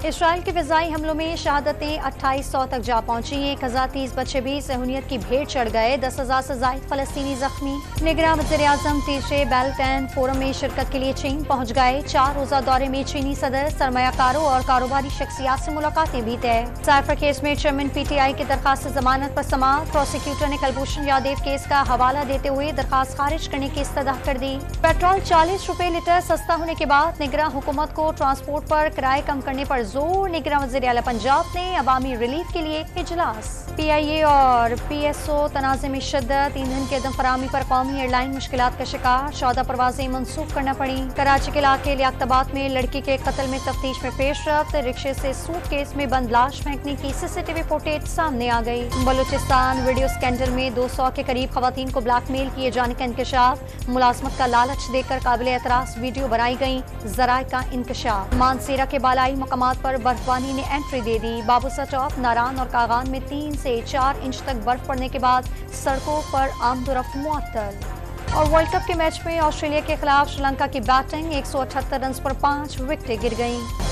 Israel के फ़िज़ाई हमलों में शहादतें 2800 तक जा पहुंची। 1030 बच्चे भी सहूनियत की भेंट चढ़ गए। 10,000 से ज़ायद फ़लस्तीनी जख्मी। निगरान वज़ीर-ए-आज़म तीसरे बेल्ट एंड फोरम में शिरकत के लिए चीन पहुंच गए। 4 रोज़ा दौरे में चीनी सदर, सरमायाकारों और कारोबारी शख्सियात से मुलाकातें भी तय। साइफर केस में चेयरमैन PTI की दरखास्त जमानत पर समाअत। प्रोसिक्यूटर ने कुलभूषण यादव केस का हवाला देते हुए दरखास्त खारिज करने की इस्तदा कर दी। पेट्रोल 40 रुपए लीटर सस्ता होने के बाद निगरान हुकूमत को ट्रांसपोर्ट पर किराए कम करने पर जोर। निगरान वज़ीर आला पंजाब ने अवामी रिलीफ के लिए इजलास। PIA और PSO तनाज़े में शिद्दत। ईंधन की अदम फराहमी पर कौमी एयरलाइन मुश्किलात का शिकार। 14 परवाजें मनसूख करना पड़ी। कराची के इलाके लियाकताबाद में लड़की के कत्ल में तफ्तीश में पेशरफ्त। रिक्शे से सूटकेस में बंद लाश फेंकने की CCTV फुटेज सामने आ गई। बलूचिस्तान वीडियो स्कैंडल में 200 के करीब खवातीन को ब्लैकमेल किए जाने का इंकशाफ। मुलाजमत का लालच देकर काबिल एतराज वीडियो बनाई गई। जराए का इंकशाफ। मानसेरा के बालाई मकामात पर बर्फबारी ने एंट्री दे दी। बाबूसा चौक, नारान और कागान में 3 से 4 इंच तक बर्फ पड़ने के बाद सड़कों पर आमदोरफ्त मुअत्तल। और वर्ल्ड कप के मैच में ऑस्ट्रेलिया के खिलाफ श्रीलंका की बैटिंग। 178 रन पर 5 विकेटें गिर गईं।